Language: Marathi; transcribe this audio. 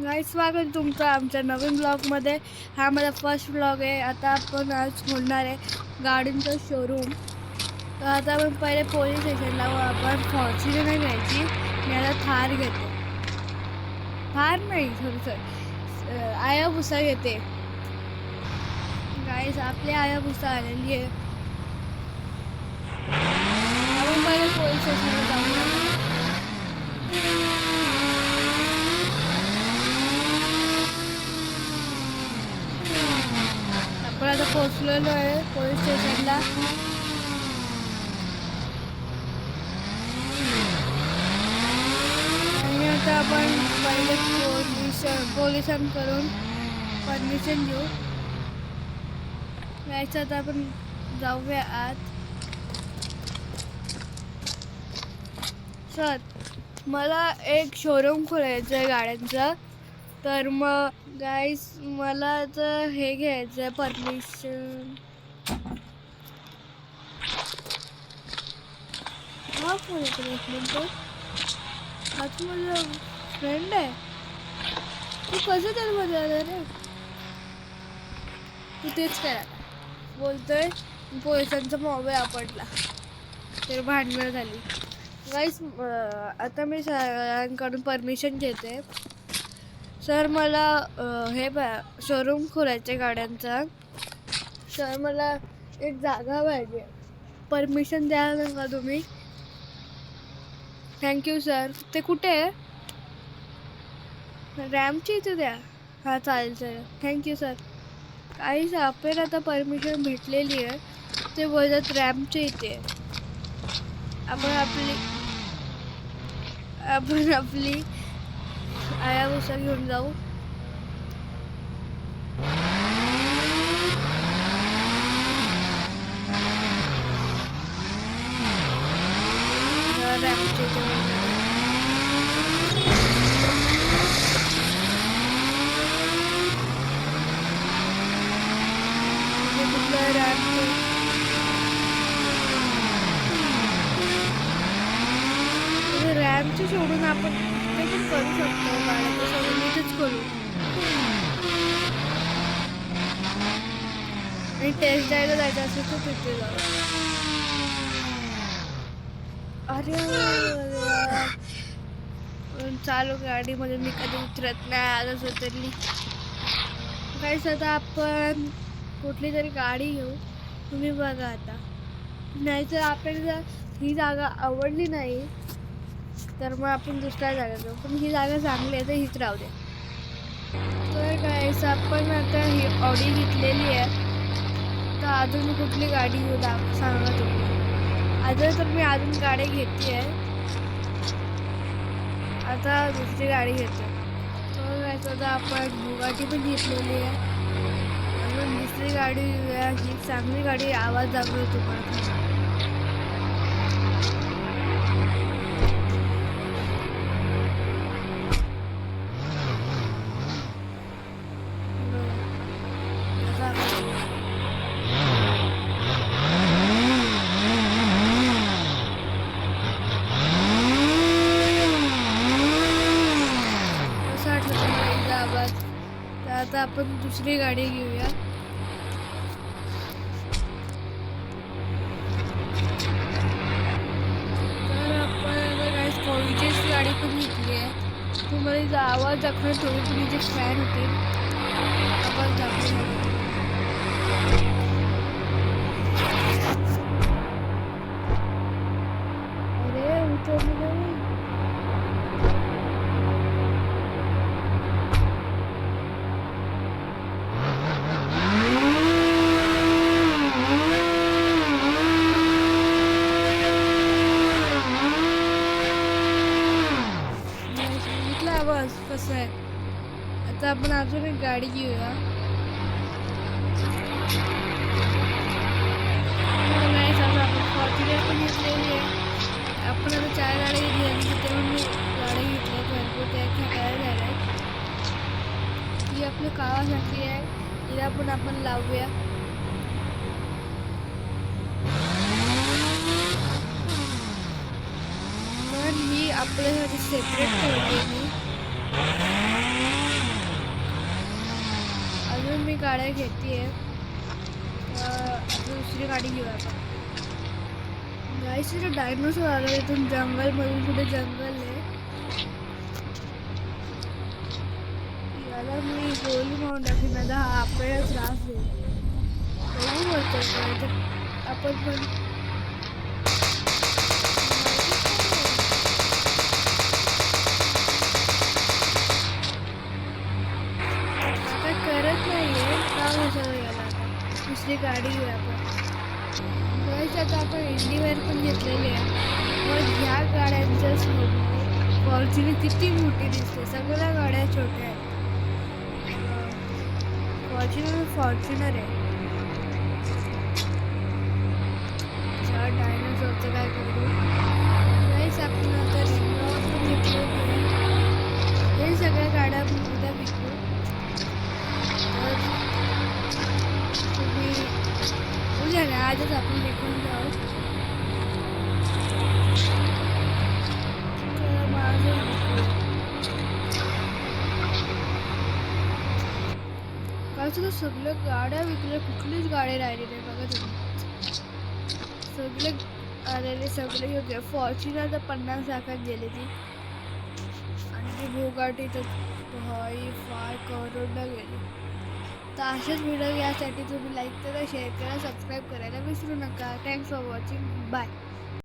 गाईस, स्वागत तुमचं आमच्या नवीन ब्लॉगमध्ये. हा माझा फर्स्ट ब्लॉग आहे. आता आपण आज खोलणार आहे गाडींचं शोरूम. तर आता आपण पहिले पोलीस स्टेशनला आपण फॉर्च्युनर नाही घ्यायची, मी आता थार घेते. थार नाही, सॉरी आयाबुसा घेते. गाईस, आपली आयाबुसा आलेली आहे. आपण पहिले पोलीस स्टेशनला जाऊया. आपण आता पोहोचलेलो आहे पोलीस स्टेशनला. आणि आता आपण पहिले पोलिसांकडून परमिशन घेऊ. यायचं आता आपण जाऊया आत. सर, मला एक शोरूम खोलायचं आहे गाड्यांचं. तर मग गाईस, मला तर हे घ्यायचं आहे परमिशन. हा फोन येतो एक मिनिट. हा तू माझा फ्रेंड आहे. तू कसं त्यामध्ये आला रे? तू तेच करा बोलतोय. पोलिसांचा मोबाईल आपटला, तर भांडणं झाली. गाईस, आता मी सरांकडून परमिशन घेते. सर, मला हे शोरूम खोलायचं गाड्यांचा. सर, मला एक जागा पाहिजे. परमिशन द्याल का तुम्ही? Thank you sir. ते कुठे आहे? रॅमची इथे द्या. हां, चालेल सर. Thank you sir. काहीच आपण आता परमिशन भेटलेली आहे. ते बोलतात रॅमच्या इथे. आपण आपली आयाबुसा घेऊन जाऊ. रॅमच्या इथे रॅमची सोडून आपण ते पण करू शकतो. गाड्याचं सोडून इथेच करू. आणि टेस्ट द्यायला जायचं असेल तर तिथे जाऊ. अरे चालू गाडीमध्ये मी कधी उतरत नाही. आजच उतरली. काहीच आता आपण कुठली तरी गाडी घेऊ. तुम्ही बघा आता. नाहीतर आपल्याला ही जागा आवडली नाही तर मग आपण दुसऱ्या जागा जाऊ. पण ही जागा चांगली आहे तर हीच राहू दे. तर काहीच आपण आता ही ऑडी घेतलेली आहे. तर अजून कुठली गाडी घेऊ सांगा तुम्ही. अजून तर मी अजून गाडी घेतली आहे. आता दुसरी गाडी घेते. तर काहीच आता आपण बुगाटी पण घेतलेली आहे. अजून दुसरी गाडी ही चांगली गाडी. आवाज दाखवतो तुम्हाला. आता आपण दुसरी गाडी घेऊया. तर आपण काही कोणतीच गाडी पण घेतली आहे. तुम्हाला आवाज दाखवून थोडी तुम्ही जे फॅन होते आवाज दाखवून. अरे उतरली नाही. कसं आहे. आता आपण अजून एक गाडी घेऊया. आपण फॉर्च्युनर पण घेतलेली आहे. आपण आता 4 गाड्या घेतल्या. तेव्हा मी गाड्या घेतल्या भरपूर. त्या खेळायला झाल्या आहेत. ही आपली कावासाठी आहे. हिला पण आपण लावूया. पण ही आपल्यासाठी सेपरेट ठेवली मी. म्हणून मी गाड्या घेते दुसरी गाडी घेऊ आपण. गाईस तिथे डायनोसॉर आला इथून जंगलमधून, कुठे जंगल आहे. याला मी गोली मारून टाकेन, आता हा आपल्याला त्रास देईल. बघू बोलतो आपण पण करत नाहीये का विचारू याला. दुसरी गाडी घेऊ आपण. गाईस आता आपण इंडिवेअर पण घेतलेली आहे. मग ह्या गाड्यांच्या समोर फॉर्च्युनर किती मोठी दिसते. सगळ्या गाड्या छोट्या आहेत. फॉर्च्युनर आहे. डायनोसॉरचं काय करू. गाईस आपण आता रिंगॉवर पण घेतलेली आहे. हे सगळ्या गाड्या उद्या विकू. तुम्ही उद्या ना आजच आपण विकून जाऊ. कालचं सगळ्या गाड्या विकल्या, कुठलीच गाडी राहिली नाही बघा तुम्ही. सगळे आलेले सगळे योग्य. फॉर्च्युनर तर 50 लाखात गेली ती, आणि ती भोगाटी तर 5 करोडला गेली. तर अशाच व्हिडिओ यासाठी तुम्ही लाईक करा, शेअर करा, सबस्क्राईब करायला विसरू नका. Thanks for watching. बाय.